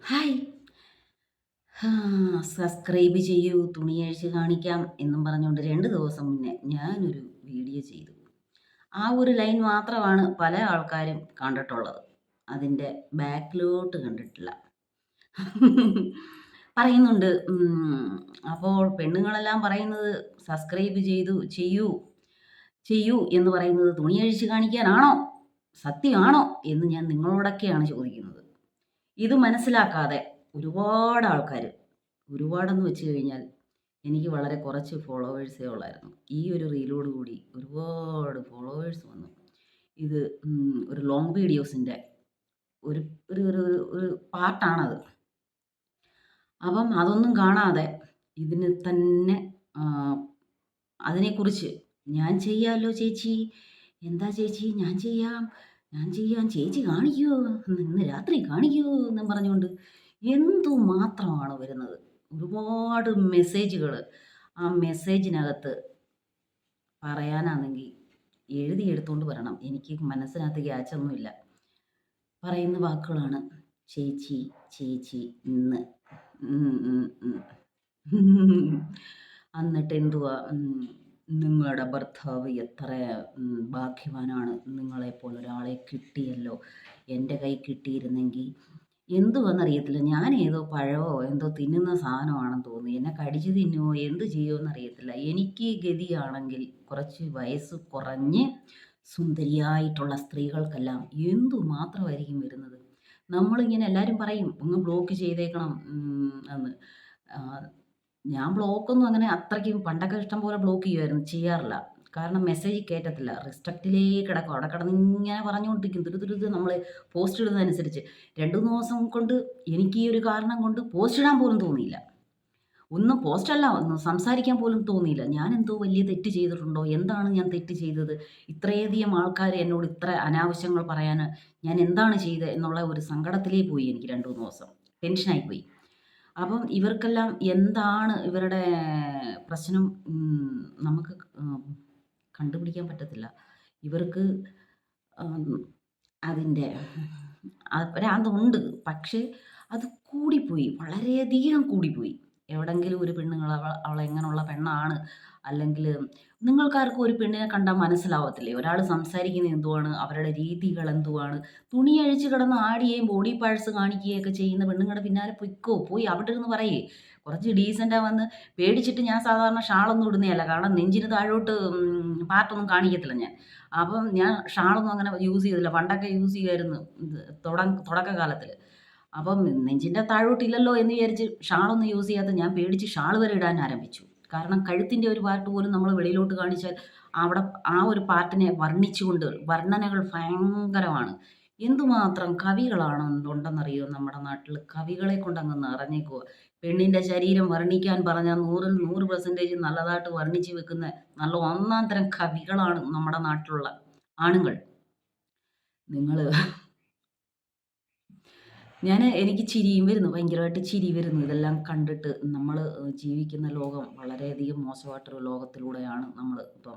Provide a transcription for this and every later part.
Hi. Subscribe ചെയ്യൂ, തുണിയഴിച്ച് കാണിക്കാം എന്നും പറഞ്ഞുകൊണ്ട് 2 ദിവസം മുന്നേ ഞാനൊരു വീഡിയോ ചെയ്തു. ആ ഒരു ലൈൻ മാത്രമാണ് പല ആൾക്കാരും കണ്ടിട്ടുള്ളത്. അതിൻ്റെ ബാക്കിലോട്ട് കണ്ടിട്ടില്ല. പറയുന്നുണ്ട്. അപ്പോൾ പെണ്ണുങ്ങളെല്ലാം പറയുന്നത് സബ്സ്ക്രൈബ് ചെയ്യൂ എന്ന് പറയുന്നത് തുണിയഴിച്ച് കാണിക്കാനാണോ? സത്യമാണോ എന്ന് ഞാൻ നിങ്ങളോടൊക്കെയാണ് ചോദിക്കുന്നത്. ഇത് മനസ്സിലാക്കാതെ ഒരുപാട് ആൾക്കാർ, ഒരുപാടെന്ന് വെച്ച് കഴിഞ്ഞാൽ എനിക്ക് വളരെ കുറച്ച് ഫോളോവേഴ്സേ ഉള്ളായിരുന്നു. ഈ ഒരു റീലോട് കൂടി ഒരുപാട് ഫോളോവേഴ്സ് വന്നു. ഇത് ഒരു ലോങ് വീഡിയോസിൻ്റെ ഒരു ഒരു ഒരു ഒരു ഒരു പാർട്ടാണത്. അപ്പം അതൊന്നും കാണാതെ ഇതിന് തന്നെ അതിനെക്കുറിച്ച് ഞാൻ ചെയ്യാമല്ലോ ചേച്ചി, എന്താ ചേച്ചി ഞാൻ ചെയ്യാം ചേച്ചി കാണിക്കുമോ, ഇന്ന് രാത്രി കാണിക്കുമോ എന്നും പറഞ്ഞുകൊണ്ട് എന്തുമാത്രമാണ് വരുന്നത്. ഒരുപാട് മെസ്സേജുകൾ. ആ മെസ്സേജിനകത്ത് പറയാനാണെങ്കിൽ എഴുതിയെടുത്തുകൊണ്ട് വരണം. എനിക്ക് മനസ്സിനകത്ത് ക്യാച്ചൊന്നുമില്ല. പറയുന്ന വാക്കുകളാണ് ചേച്ചി ചേച്ചി ഇന്ന് എന്നിട്ട് എന്തുവാ, നിങ്ങളുടെ ഭർത്താവ് എത്ര ഭാഗ്യവാനാണ്, നിങ്ങളെപ്പോലൊരാളെ കിട്ടിയല്ലോ. എൻ്റെ കൈ കിട്ടിയിരുന്നെങ്കിൽ എന്തുവാണെന്നറിയത്തില്ല. ഞാൻ ഏതോ പഴമോ എന്തോ തിന്നുന്ന സാധനമാണെന്ന് തോന്നി. എന്നെ കടിച്ചു തിന്നുമോ എന്ത് ചെയ്യുമോയെന്നറിയത്തില്ല. എനിക്ക് ഗതിയാണെങ്കിൽ കുറച്ച് വയസ്സ് കുറഞ്ഞ് സുന്ദരിയായിട്ടുള്ള സ്ത്രീകൾക്കെല്ലാം എന്തുമാത്രമായിരിക്കും വരുന്നത്. നമ്മളിങ്ങനെ എല്ലാവരും പറയും ഒന്ന് ബ്ലോക്ക് ചെയ്തേക്കണം എന്ന്. ഞാൻ ബ്ലോക്കൊന്നും അങ്ങനെ അത്രയ്ക്കും പണ്ടൊക്കെ ഇഷ്ടം പോലെ ബ്ലോക്ക് ചെയ്യുമായിരുന്നു, ചെയ്യാറില്ല. കാരണം മെസ്സേജ് കയറ്റത്തില്ല, റിസ്ട്രിക്റ്റിലേ കിടക്കും. അവിടെ കിടന്ന് ഇങ്ങനെ പറഞ്ഞുകൊണ്ടിരിക്കും തുരുതുരുത് നമ്മൾ പോസ്റ്റ് ഇടുന്നതനുസരിച്ച്. 2 ദിവസം കൊണ്ട് എനിക്ക് ഈ ഒരു കാരണം കൊണ്ട് പോസ്റ്റ് ഇടാൻ പോലും തോന്നിയില്ല. ഒന്നും പോസ്റ്റല്ല, ഒന്ന് സംസാരിക്കാൻ പോലും തോന്നിയില്ല. ഞാൻ എന്തോ വലിയ തെറ്റ് ചെയ്തിട്ടുണ്ടോ? എന്താണ് ഞാൻ തെറ്റ് ചെയ്തത്? ഇത്രയധികം ആൾക്കാർ എന്നോട് ഇത്ര അനാവശ്യങ്ങൾ പറയാൻ ഞാൻ എന്താണ് ചെയ്തത് എന്നുള്ള ഒരു സങ്കടത്തിലേ പോയി എനിക്ക് 2, 3 ദിവസം. ടെൻഷനായി പോയി. അപ്പം ഇവർക്കെല്ലാം എന്താണ് ഇവരുടെ പ്രശ്നം നമുക്ക് കണ്ടുപിടിക്കാൻ പറ്റത്തില്ല. ഇവർക്ക് അതിൻ്റെ ഭ്രാന്തുണ്ട്. പക്ഷേ അത് കൂടിപ്പോയി, വളരെയധികം കൂടിപ്പോയി. എവിടെങ്കിലും ഒരു പെണ്ണുങ്ങൾ അവളെങ്ങനെയുള്ള പെണ്ണാണ്, അല്ലെങ്കിൽ നിങ്ങൾക്കാർക്കും ഒരു പെണ്ണിനെ കണ്ടാൽ മനസ്സിലാവത്തില്ലേ ഒരാൾ സംസാരിക്കുന്നത് എന്തുവാണ്, അവരുടെ രീതികൾ എന്തുവാണ്. തുണി അഴിച്ച് കിടന്ന് ആടുകയും ബോഡി പാർട്സ് കാണിക്കുകയൊക്കെ ചെയ്യുന്ന പെണ്ണുങ്ങളുടെ പിന്നാലെ പോയി അവിടെ ഇരുന്ന് പറയേ. കുറച്ച് ഡീസൻ്റാ വന്ന് പേടിച്ചിട്ട് ഞാൻ സാധാരണ ഷാളൊന്നും ഇടുന്നതല്ല. കാരണം നെഞ്ചിന് താഴോട്ട് പാർട്ടൊന്നും കാണിക്കത്തില്ല ഞാൻ. അപ്പം ഞാൻ ഷാളൊന്നും അങ്ങനെ യൂസ് ചെയ്തില്ല. പണ്ടൊക്കെ യൂസ് ചെയ്യുമായിരുന്നു തുടക്കകാലത്തിൽ. അപ്പം നെഞ്ചിൻ്റെ താഴോട്ടില്ലല്ലോ എന്ന് വിചാരിച്ച് ഷാളൊന്നും യൂസ് ചെയ്യാതെ ഞാൻ പേടിച്ച് ഷാൾ വരെ ഇടാൻ ആരംഭിച്ചു. കാരണം കഴുത്തിൻ്റെ ഒരു പാർട്ട് പോലും നമ്മൾ വെളിയിലോട്ട് കാണിച്ചാൽ അവിടെ ആ ഒരു പാർട്ടിനെ വർണ്ണിച്ചുകൊണ്ട് വർണ്ണനകൾ ഭയങ്കരമാണ്. എന്തുമാത്രം കവികളാണ് ഉണ്ടെന്നറിയോ നമ്മുടെ നാട്ടിൽ. കവികളെ കൊണ്ട് അങ്ങ് നിറഞ്ഞേക്കുക. പെണ്ണിൻ്റെ ശരീരം വർണ്ണിക്കാൻ പറഞ്ഞാൽ 100ൽ 100% നല്ലതായിട്ട് വർണ്ണിച്ച് വെക്കുന്ന നല്ല ഒന്നാം തരം കവികളാണ് നമ്മുടെ നാട്ടിലുള്ള ആണുങ്ങൾ. നിങ്ങൾ എനിക്ക് ചിരിയും വരുന്നു, ഭയങ്കരമായിട്ട് ചിരി വരുന്നു. ഇതെല്ലാം കണ്ടിട്ട് നമ്മൾ ജീവിക്കുന്ന ലോകം വളരെയധികം മോശമായിട്ടൊരു ലോകത്തിലൂടെയാണ് നമ്മൾ ഇപ്പം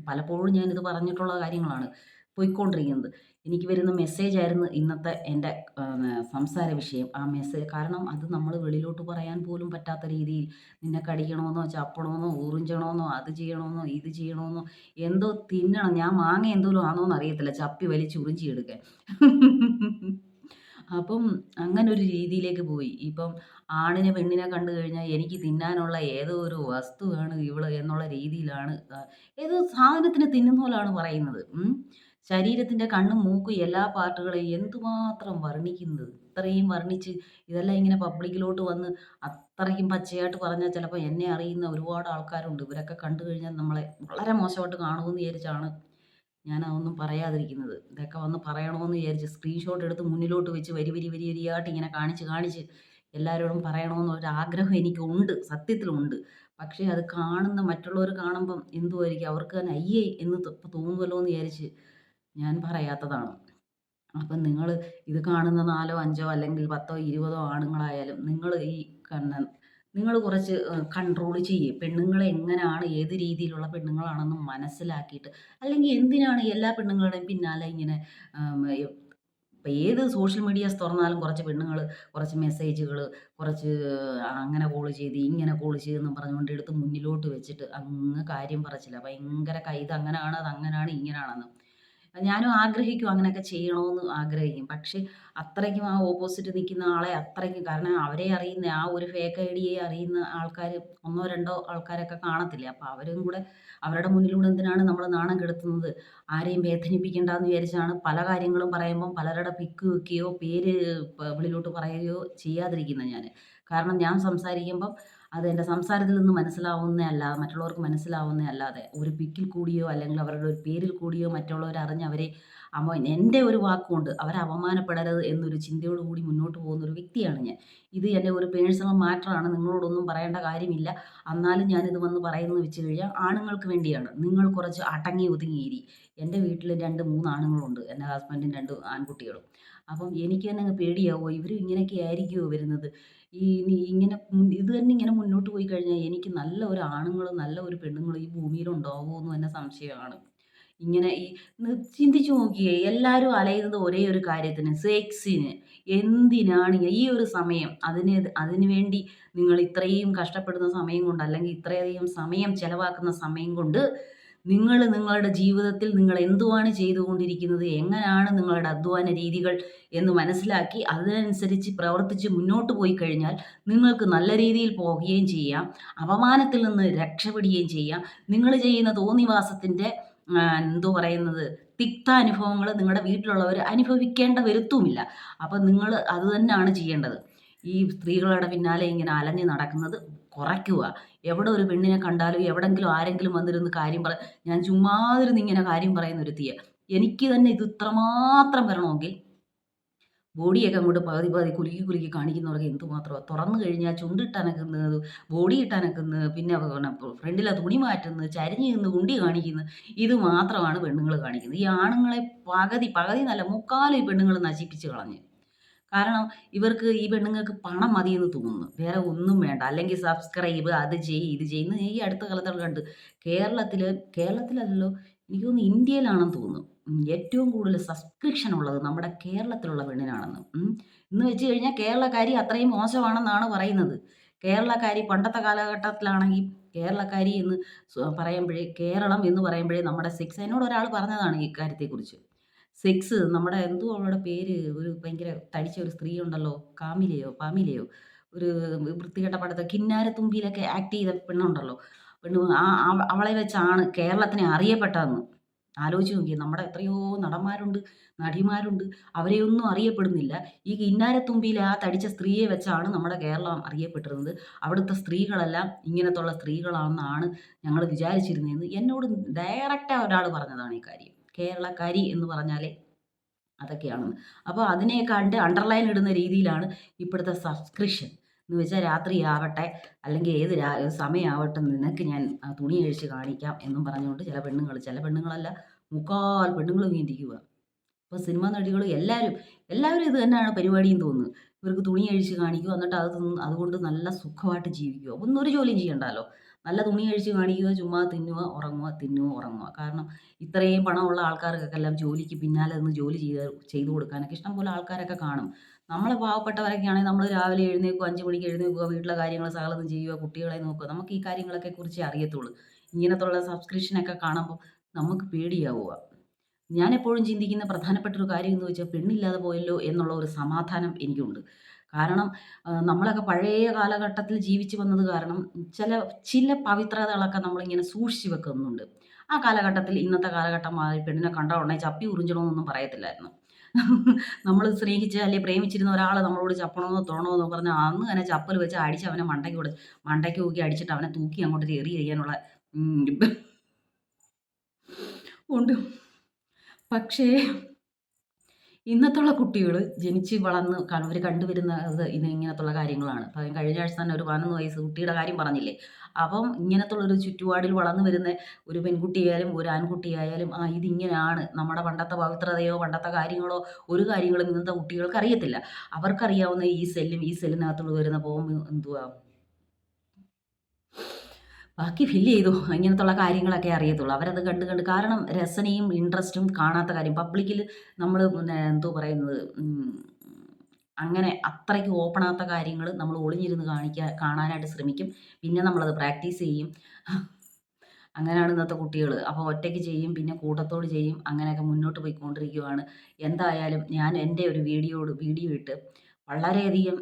പലപ്പോഴും ഞാനിത് പറഞ്ഞിട്ടുള്ള കാര്യങ്ങളാണ് പോയിക്കൊണ്ടിരിക്കുന്നത്. എനിക്ക് വരുന്ന മെസ്സേജായിരുന്നു ഇന്നത്തെ എൻ്റെ സംസാര വിഷയം. ആ മെസ്സേജ് കാരണം അത് നമ്മൾ വെളിയിലോട്ട് പറയാൻ പോലും പറ്റാത്ത രീതിയിൽ നിന്നെ കടിക്കണമെന്നോ ചപ്പണമെന്നോ ഉറിഞ്ചണമെന്നോ അത് ചെയ്യണമെന്നോ ഇത് ചെയ്യണമെന്നോ എന്തോ തിന്നണം. ഞാൻ മാങ്ങ എന്തോലും ആണോന്ന് അറിയത്തില്ല, ചപ്പി വലിച്ച് ഉറിഞ്ചിയെടുക്കാൻ. അപ്പം അങ്ങനൊരു രീതിയിലേക്ക് പോയി. ഇപ്പം ആണിനെ പെണ്ണിനെ കണ്ടു കഴിഞ്ഞാൽ എനിക്ക് തിന്നാനുള്ള ഏതോ ഒരു വസ്തുവാണ് ഇവള് എന്നുള്ള രീതിയിലാണ് ഏതോ സാധനത്തിന് തിന്നുന്ന പോലാണ് പറയുന്നത്. ശരീരത്തിൻ്റെ കണ്ണും മൂക്കും എല്ലാ പാർട്ടുകളെയും എന്തുമാത്രം വർണ്ണിക്കുന്നത്. ഇത്രയും വർണ്ണിച്ച് ഇതെല്ലാം ഇങ്ങനെ പബ്ലിക്കിലോട്ട് വന്ന് അത്രയ്ക്കും പച്ചയായിട്ട് പറഞ്ഞാൽ ചിലപ്പോൾ എന്നെ അറിയുന്ന ഒരുപാട് ആൾക്കാരുണ്ട്. ഇവരൊക്കെ കണ്ടു കഴിഞ്ഞാൽ നമ്മളെ വളരെ മോശമായിട്ട് കാണുമെന്ന് വിചാരിച്ചാണ് ഞാനതൊന്നും പറയാതിരിക്കുന്നത്. ഇതൊക്കെ വന്ന് പറയണമെന്ന് വിചാരിച്ച് സ്ക്രീൻഷോട്ട് എടുത്ത് മുന്നിലോട്ട് വെച്ച് വരിയായിട്ട് ഇങ്ങനെ കാണിച്ച് എല്ലാവരോടും പറയണമെന്നൊരാഗ്രഹം എനിക്കുണ്ട്, സത്യത്തിലുണ്ട്. പക്ഷേ അത് കാണുന്ന മറ്റുള്ളവർ കാണുമ്പം എന്തുവായിരിക്കും അവർക്ക് തന്നെ അയ്യേ എന്ന് തോന്നുമല്ലോ എന്ന് വിചാരിച്ച് ഞാൻ പറയാത്തതാണ്. അപ്പം നിങ്ങൾ ഇത് കാണുന്ന 4, 5 അല്ലെങ്കിൽ 10, 20 ആണുങ്ങളായാലും നിങ്ങൾ ഈ നിങ്ങൾ കുറച്ച് കൺട്രോൾ ചെയ്യ്. പെണ്ണുങ്ങളെ എങ്ങനെയാണ് ഏത് രീതിയിലുള്ള പെണ്ണുങ്ങളാണെന്ന് മനസ്സിലാക്കിയിട്ട്, അല്ലെങ്കിൽ എന്തിനാണ് എല്ലാ പെണ്ണുങ്ങളുടെയും പിന്നാലെ ഇങ്ങനെ ഇപ്പം ഏത് സോഷ്യൽ മീഡിയാസ് തുറന്നാലും കുറച്ച് പെണ്ണുങ്ങൾ കുറച്ച് മെസ്സേജുകൾ കുറച്ച് അങ്ങനെ കോൾ ചെയ്ത് ഇങ്ങനെ കോൾ ചെയ്തെന്നും പറഞ്ഞുകൊണ്ട് എടുത്ത് മുന്നിലോട്ട് വെച്ചിട്ട് അങ്ങ് കാര്യം പറച്ചില്ല. ഭയങ്കര ഇത് അങ്ങനാണ്, അത് അങ്ങനാണ്, ഇങ്ങനാണെന്ന്. ഞാനും ആഗ്രഹിക്കും അങ്ങനെയൊക്കെ ചെയ്യണമെന്ന് ആഗ്രഹിക്കും. പക്ഷേ അത്രയ്ക്കും ആ ഓപ്പോസിറ്റ് നിൽക്കുന്ന ആളെ അത്രയ്ക്കും, കാരണം അവരെ അറിയുന്ന ആ ഒരു ഫേക്ക് ഐഡിയെ അറിയുന്ന ആൾക്കാർ ഒന്നോ രണ്ടോ ആൾക്കാരൊക്കെ കാണത്തില്ലേ. അപ്പോൾ അവരും കൂടെ അവരുടെ മുന്നിലൂടെ എന്തിനാണ് നമ്മൾ നാണം കെടുത്തുന്നത്? ആരെയും വേദനിപ്പിക്കണ്ടാന്ന് വിചാരിച്ചാണ് പല കാര്യങ്ങളും പറയുമ്പം പലരുടെ പിക്ക് വെക്കുകയോ പേര് വെളിയിലോട്ട് പറയുകയോ ചെയ്യാതിരിക്കുന്നത് ഞാൻ. കാരണം ഞാൻ സംസാരിക്കുമ്പം അത് എൻ്റെ സംസാരത്തിൽ നിന്ന് മനസ്സിലാവുന്നതല്ല, മറ്റുള്ളവർക്ക് മനസ്സിലാവുന്നതല്ലാതെ ഒരു പിക്കിൽ കൂടിയോ അല്ലെങ്കിൽ അവരുടെ ഒരു പേരിൽ കൂടിയോ മറ്റുള്ളവർ അറിഞ്ഞ് അവരെ എൻ്റെ ഒരു വാക്കുകൊണ്ട് അവരെ അപമാനപ്പെടരുത് എന്നൊരു ചിന്തയോട് കൂടി മുന്നോട്ട് പോകുന്ന ഒരു വ്യക്തിയാണ് ഞാൻ. ഇത് എൻ്റെ ഒരു പേഴ്സണൽ മാറ്ററാണ്, നിങ്ങളോടൊന്നും പറയേണ്ട കാര്യമില്ല. എന്നാലും ഞാനിത് വന്ന് പറയുന്നത് വെച്ച് കഴിഞ്ഞാൽ ആണുങ്ങൾക്ക് വേണ്ടിയാണ്. നിങ്ങൾ കുറച്ച് അടങ്ങി ഒതുങ്ങിയിരി. എൻ്റെ വീട്ടിൽ 2, 3 ആണുങ്ങളുണ്ട്. എൻ്റെ ഹസ്ബൻഡും 2 ആൺകുട്ടികളും. അപ്പം എനിക്ക് തന്നെ അങ്ങ് പേടിയാവുക, ഇവരും ഇങ്ങനെയൊക്കെ ആയിരിക്കുമോ വരുന്നത്? ഇങ്ങനെ ഇത് തന്നെ ഇങ്ങനെ മുന്നോട്ട് പോയി കഴിഞ്ഞാൽ എനിക്ക് നല്ല ഒരു ആണുങ്ങളും നല്ല ഒരു പെണ്ണുങ്ങളും ഈ ഭൂമിയിൽ ഉണ്ടാവുമോ എന്ന് തന്നെ സംശയമാണ്. ഇങ്ങനെ ചിന്തിച്ചു നോക്കിയേ, എല്ലാവരും അലയുന്നത് ഒരേ ഒരു കാര്യത്തിന്, സെക്സിന്. എന്തിനാണ് ഈ ഒരു സമയം അതിന് വേണ്ടി നിങ്ങൾ ഇത്രയും കഷ്ടപ്പെടുന്ന സമയം കൊണ്ട് അല്ലെങ്കിൽ ഇത്രയധികം സമയം ചെലവാക്കുന്ന സമയം കൊണ്ട് നിങ്ങൾ നിങ്ങളുടെ ജീവിതത്തിൽ നിങ്ങൾ എന്തുവാണ് ചെയ്തുകൊണ്ടിരിക്കുന്നത്, എങ്ങനെയാണ് നിങ്ങളുടെ അധ്വാന രീതികൾ എന്ന് മനസ്സിലാക്കി അതിനനുസരിച്ച് പ്രവർത്തിച്ച് മുന്നോട്ട് പോയി കഴിഞ്ഞാൽ നിങ്ങൾക്ക് നല്ല രീതിയിൽ പോവുകയും ചെയ്യാം. അപമാനത്തിൽ നിന്ന് രക്ഷപ്പെടുകയും ചെയ്യാം. നിങ്ങൾ ചെയ്യുന്ന തോന്നിവാസത്തിൻ്റെ എന്തോ പറയുന്നത് തിക്താനുഭവങ്ങൾ നിങ്ങളുടെ വീട്ടിലുള്ളവർ അനുഭവിക്കേണ്ട വരുത്തുമില്ല. അപ്പം നിങ്ങൾ അത് തന്നെയാണ് ചെയ്യേണ്ടത്. ഈ സ്ത്രീകളുടെ പിന്നാലെ ഇങ്ങനെ അലഞ്ഞ് നടക്കുന്നത് കുറയ്ക്കുക. എവിടെ ഒരു പെണ്ണിനെ കണ്ടാലും എവിടെങ്കിലും ആരെങ്കിലും വന്നിരുന്ന് കാര്യം ഞാൻ ചുമ്മാതിരുന്ന് ഇങ്ങനെ കാര്യം പറയുന്ന ഒരുത്തിയ. എനിക്ക് തന്നെ ഇത് ഇത്രമാത്രം വരണമെങ്കിൽ ബോഡിയൊക്കെ അങ്ങോട്ട് പകുതി പകുതി കുലുക്കി കുലുക്കി കാണിക്കുന്നവർക്ക് എന്തുമാത്രമാണ്. തുറന്നു കഴിഞ്ഞാൽ ചുണ്ടിട്ടനക്കുന്നത്, ബോഡി ഇട്ടനക്കുന്നത്, പിന്നെ ഫ്രണ്ടിലെ തുണി മാറ്റുന്നത്, ചരിഞ്ഞ് നിന്ന് കുണ്ടി കാണിക്കുന്നത്, ഇത് മാത്രമാണ് പെണ്ണുങ്ങൾ കാണിക്കുന്നത്. ഈ ആണുങ്ങളെ പകുതി നല്ല മുക്കാലും ഈ പെണ്ണുങ്ങൾ നശിപ്പിച്ച് കളഞ്ഞ്. കാരണം ഇവർക്ക് ഈ പെണ്ണുങ്ങൾക്ക് പണം മതിയെന്ന് തോന്നുന്നു. വേറെ ഒന്നും വേണ്ട. അല്ലെങ്കിൽ സബ്സ്ക്രൈബ് അത് ചെയ്യ് ഇത് ചെയ്യുന്ന ഈ അടുത്ത കാലത്തൊക്കെ കണ്ട് കേരളത്തിലല്ലല്ലോ, എനിക്ക് തോന്നുന്നു ഇന്ത്യയിലാണെന്ന് തോന്നുന്നു. ഏറ്റവും കൂടുതൽ സബ്സ്ക്രിപ്ഷൻ ഉള്ളത് നമ്മുടെ കേരളത്തിലുള്ള പെണ്ണിനാണെന്ന്. എന്ന് വെച്ച് കഴിഞ്ഞാൽ കേരളക്കാരി അത്രയും മോശമാണെന്നാണ് പറയുന്നത്. കേരളക്കാരി പണ്ടത്തെ കാലഘട്ടത്തിലാണെങ്കിൽ കേരളക്കാരി എന്ന് കേരളം എന്ന് പറയുമ്പോഴേ നമ്മുടെ സെക്സ്, എന്നോട് ഒരാൾ പറഞ്ഞതാണ് ഈ കാര്യത്തെക്കുറിച്ച്. സെക്സ് നമ്മുടെ എന്തുവാ അവളുടെ പേര്, ഒരു ഭയങ്കര തടിച്ച ഒരു സ്ത്രീ ഉണ്ടല്ലോ, പാമിലയോ ഒരു വൃത്തികെട്ട പടത്തെ കിന്നാരത്തുമ്പിയിലൊക്കെ ആക്ട് ചെയ്ത പെണ്ണുണ്ടല്ലോ. അവളെ വെച്ചാണ് കേരളത്തിനെ അറിയപ്പെട്ടതെന്ന്. ആലോചിച്ച് നോക്കിയേ, നമ്മുടെ എത്രയോ നടന്മാരുണ്ട്, നടിമാരുണ്ട്, അവരെയൊന്നും അറിയപ്പെടുന്നില്ല. ഈ കിന്നാരത്തുമ്പിയിലെ ആ തടിച്ച സ്ത്രീയെ വെച്ചാണ് നമ്മുടെ കേരളം അറിയപ്പെട്ടിരുന്നത്. അവിടുത്തെ സ്ത്രീകളെല്ലാം ഇങ്ങനത്തുള്ള സ്ത്രീകളാണെന്നാണ് ഞങ്ങൾ വിചാരിച്ചിരുന്നതെന്ന് എന്നോട് ഡയറക്റ്റാ ഒരാൾ പറഞ്ഞതാണ് ഈ കാര്യം. കേരളക്കാരി എന്ന് പറഞ്ഞാലേ അതൊക്കെയാണെന്ന്. അപ്പോൾ അതിനെ കണ്ട് അണ്ടർലൈൻ ഇടുന്ന രീതിയിലാണ് ഇപ്പോഴത്തെ സബ്സ്ക്രിപ്ഷൻ. എന്ന് വെച്ചാൽ രാത്രിയാവട്ടെ അല്ലെങ്കിൽ ഏത് സമയമാവട്ടെ നിനക്ക് ഞാൻ തുണി അഴിച്ച് കാണിക്കാം എന്നും പറഞ്ഞുകൊണ്ട് ചില പെണ്ണുങ്ങളല്ല, മുക്കാൽ പെണ്ണുങ്ങളും ഇങ്ങനെ ഇരിക്കുക. ഇപ്പോൾ സിനിമാ നടികൾ എല്ലാവരും ഇത് തന്നെയാണ് പരിപാടിയെന്ന് തോന്നുന്നു. ഇവർക്ക് തുണി അഴിച്ച് കാണിക്കുക, എന്നിട്ട് അതുകൊണ്ട് നല്ല സുഖമായിട്ട് ജീവിക്കുക. ഒന്നും ഒരു ജോലിയും ചെയ്യണ്ടല്ലോ. നല്ല തുണി അഴിച്ച് കാണിക്കുക, ചുമ്മാ തിന്നുക, ഉറങ്ങുക. കാരണം ഇത്രയും പണമുള്ള ആൾക്കാർക്കൊക്കെല്ലാം ജോലിക്ക് പിന്നാലെ നിന്ന് ജോലി ചെയ്തു കൊടുക്കാനൊക്കെ ഇഷ്ടംപോലെ ആൾക്കാരൊക്കെ കാണും. നമ്മളെ പാവപ്പെട്ടവരൊക്കെ ആണെങ്കിൽ നമ്മൾ രാവിലെ എഴുന്നേൽക്കുക, 5 മണിക്ക് എഴുന്നേൽക്കുക, വീട്ടിലെ കാര്യങ്ങൾ സകലതും ചെയ്യുക, കുട്ടികളെ നോക്കുക. നമുക്ക് ഈ കാര്യങ്ങളൊക്കെ കുറിച്ചേ അറിയത്തുള്ളൂ. ഇങ്ങനത്തുള്ള സബ്സ്ക്രിപ്ഷനൊക്കെ കാണുമ്പോൾ നമുക്ക് പേടിയാവുക. ഞാനെപ്പോഴും ചിന്തിക്കുന്ന പ്രധാനപ്പെട്ട ഒരു കാര്യം എന്ന് വെച്ചാൽ പെണ്ണില്ലാതെ പോയല്ലോ എന്നുള്ള ഒരു സമാധാനം എനിക്കുണ്ട്. കാരണം നമ്മളൊക്കെ പഴയ കാലഘട്ടത്തിൽ ജീവിച്ച് വന്നത് കാരണം ചില പവിത്രതകളൊക്കെ നമ്മളിങ്ങനെ സൂക്ഷിച്ച് വെക്കുന്നുണ്ട്. ആ കാലഘട്ടത്തിൽ ഇന്നത്തെ കാലഘട്ടം മാറി പെണ്ണിനെ കണ്ട ഉടനെ ചപ്പി ഉറിഞ്ചണമെന്നൊന്നും പറയത്തില്ലായിരുന്നു. നമ്മൾ സ്നേഹിച്ച് അല്ലെങ്കിൽ പ്രേമിച്ചിരുന്ന ഒരാൾ നമ്മളോട് ചപ്പണമെന്നോ തൊടണമെന്നോ പറഞ്ഞാൽ അന്ന് തന്നെ ചപ്പൽ വെച്ച് അടിച്ച് അവനെ മണ്ടയ്ക്ക് തൂക്കി അടിച്ചിട്ട് അവനെ തൂക്കി അങ്ങോട്ട് എറി ചെയ്യാനുള്ള ഉണ്ട്. പക്ഷേ ഇന്നത്തുള്ള കുട്ടികൾ ജനിച്ച് വളർന്ന് അവർ കണ്ടുവരുന്നത് ഇങ്ങനത്തുള്ള കാര്യങ്ങളാണ്. അപ്പം കഴിഞ്ഞ ആഴ്ച തന്നെ ഒരു 11 വയസ്സ് കുട്ടിയുടെ കാര്യം പറഞ്ഞില്ലേ. അപ്പം ഇങ്ങനത്തുള്ളൊരു ചുറ്റുപാടിൽ വളർന്നു വരുന്ന ഒരു പെൺകുട്ടിയായാലും ഒരു ആൺകുട്ടിയായാലും ഇതിങ്ങനെയാണ്. നമ്മുടെ പണ്ടത്തെ പവിത്രതയോ പണ്ടത്തെ കാര്യങ്ങളോ ഒരു കാര്യങ്ങളും ഇന്നത്തെ കുട്ടികൾക്ക് അറിയത്തില്ല. അവർക്കറിയാവുന്ന ഈ സെല്ലിനകത്തുള്ള വരുന്ന എന്തുവാ ബാക്കി ഫില്ല് ചെയ്തു. ഇങ്ങനത്തുള്ള കാര്യങ്ങളൊക്കെ അറിയത്തുള്ളൂ. അവരത് കണ്ട് കണ്ട് കാരണം രസനയും ഇൻട്രസ്റ്റും കാണാത്ത കാര്യം പബ്ലിക്കിൽ നമ്മൾ പിന്നെ എന്തോ പറയുന്നത് അങ്ങനെ അത്രയ്ക്ക് ഓപ്പണാവാത്ത കാര്യങ്ങൾ നമ്മൾ ഒളിഞ്ഞിരുന്ന് കാണാനായിട്ട് ശ്രമിക്കും. പിന്നെ നമ്മളത് പ്രാക്ടീസ് ചെയ്യും. അങ്ങനെയാണ് ഇന്നത്തെ കുട്ടികൾ. അപ്പോൾ ഒറ്റയ്ക്ക് ചെയ്യും, പിന്നെ കൂട്ടത്തോട് ചെയ്യും. അങ്ങനെയൊക്കെ മുന്നോട്ട് പോയിക്കൊണ്ടിരിക്കുകയാണ്. എന്തായാലും ഞാൻ എൻ്റെ ഒരു വീഡിയോ ഇട്ട് വളരെയധികം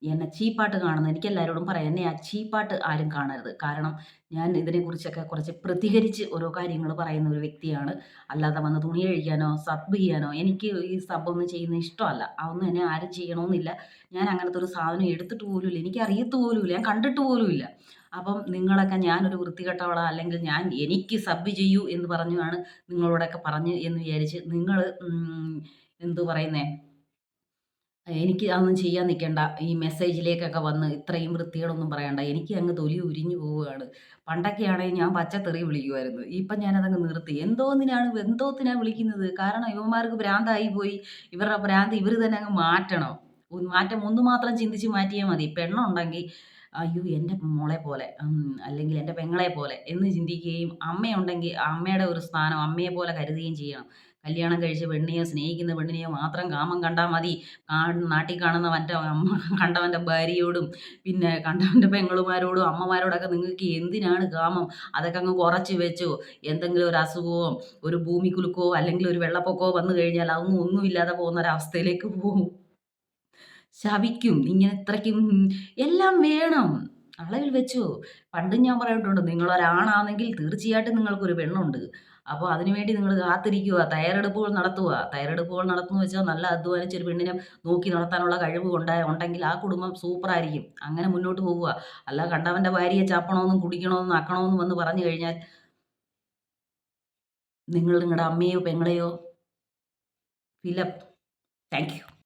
എന്നെ ചീപ്പായിട്ട് കാണുന്ന എനിക്ക് എല്ലാവരോടും പറയാം, എന്നെ ചീപ്പായിട്ട് ആരും കാണരുത്. കാരണം ഞാൻ ഇതിനെക്കുറിച്ചൊക്കെ കുറച്ച് പ്രതികരിച്ച് ഓരോ കാര്യങ്ങൾ പറയുന്ന ഒരു വ്യക്തിയാണ്. അല്ലാതെ വന്ന് തുണി കഴിക്കാനോ സബ് ചെയ്യാനോ എനിക്ക് ഈ സബ്ബൊന്നും ചെയ്യുന്നത് ഇഷ്ടമല്ല. അതൊന്നും എന്നെ ആരും ചെയ്യണമെന്നില്ല. ഞാൻ അങ്ങനത്തെ ഒരു സാധനം എടുത്തിട്ട് പോലുമില്ല. എനിക്ക് അറിയത്ത് പോലുമില്ല. ഞാൻ കണ്ടിട്ട് പോലുമില്ല. അപ്പം നിങ്ങളൊക്കെ ഞാനൊരു വൃത്തികെട്ടവളാ അല്ലെങ്കിൽ എനിക്ക് സബ് ചെയ്യൂ എന്ന് പറഞ്ഞാണ് നിങ്ങളോടൊക്കെ പറഞ്ഞ് എന്ന് വിചാരിച്ച് നിങ്ങൾ എന്തു പറയുന്നേ എനിക്ക് അതൊന്നും ചെയ്യാൻ നിൽക്കണ്ട. ഈ മെസ്സേജിലേക്കൊക്കെ വന്ന് ഇത്രയും വൃത്തികേടൊന്നും പറയണ്ട. എനിക്ക് അങ്ങ് തൊലി ഉരിഞ്ഞു പോവുകയാണ്. പണ്ടൊക്കെയാണെങ്കിൽ ഞാൻ പച്ചത്തെറി വിളിക്കുമായിരുന്നു. ഇപ്പം ഞാനതങ്ങ് നിർത്തി. എന്തോത്തിനാ വിളിക്കുന്നത്? കാരണം ഇവന്മാർക്ക് ഭ്രാന്തായി പോയി. ഇവരുടെ ഭ്രാന്ത് ഇവർ തന്നെ അങ്ങ് മാറ്റണം. മാറ്റം ഒന്ന് മാത്രം ചിന്തിച്ച് മാറ്റിയാൽ മതി. പെണ്ണുണ്ടെങ്കിൽ അയ്യോ! എൻ്റെ മോളെ പോലെ അല്ലെങ്കിൽ എൻ്റെ പെങ്ങളെ പോലെ എന്ന് ചിന്തിക്കുകയും അമ്മയുണ്ടെങ്കിൽ അമ്മയുടെ ഒരു സ്ഥാനം അമ്മയെ പോലെ കരുതുകയും ചെയ്യണം. കല്യാണം കഴിച്ച പെണ്ണിനെയോ സ്നേഹിക്കുന്ന പെണ്ണിനെയോ മാത്രം കാമം കണ്ടാൽ മതി. നാട്ടിൽ കാണുന്നവൻ്റെ കണ്ടവൻ്റെ ഭാര്യയോടും പിന്നെ കണ്ടവൻ്റെ പെങ്ങളുമാരോടും അമ്മമാരോടൊക്കെ നിങ്ങൾക്ക് എന്തിനാണ് കാമം? അതൊക്കെ അങ്ങ് കുറച്ച് വെച്ചോ. എന്തെങ്കിലും ഒരു അസുഖമോ ഒരു ഭൂമികുലുക്കമോ അല്ലെങ്കിൽ ഒരു വെള്ളപ്പൊക്കമോ വന്നു കഴിഞ്ഞാൽ അതൊന്നും ഒന്നുമില്ലാതെ പോകുന്ന ഒരവസ്ഥയിലേക്ക് പോകും. ശപിക്കും. ഇങ്ങനെ ഇത്രയ്ക്കും എല്ലാം വേണം. അളവിൽ വെച്ചോ. പണ്ടും ഞാൻ പറഞ്ഞിട്ടുണ്ട് നിങ്ങളൊരാണാണെങ്കിൽ തീർച്ചയായിട്ടും നിങ്ങൾക്കൊരു പെണ്ണുണ്ട്. അപ്പോൾ അതിനുവേണ്ടി നിങ്ങൾ കാത്തിരിക്കുക. തയ്യാറെടുപ്പുകൾ നടത്തുക. തയ്യാറെടുപ്പുകൾ നടത്തുന്നു വെച്ചാൽ നല്ല അധ്വാനിച്ച് ഒരു പെണ്ണിനെ നോക്കി നടത്താനുള്ള കഴിവ് ഉണ്ടെങ്കിൽ ആ കുടുംബം സൂപ്പറായിരിക്കും. അങ്ങനെ മുന്നോട്ട് പോവുക. അല്ല കണ്ടവൻ്റെ ഭാര്യയെ ചാപ്പണമെന്നും കുടിക്കണമെന്നും ആക്കണമെന്നും വന്ന് പറഞ്ഞു കഴിഞ്ഞാൽ നിങ്ങൾ നിങ്ങളുടെ അമ്മയോ പെങ്ങളെയോ ഫിലപ്പ്. Thank you.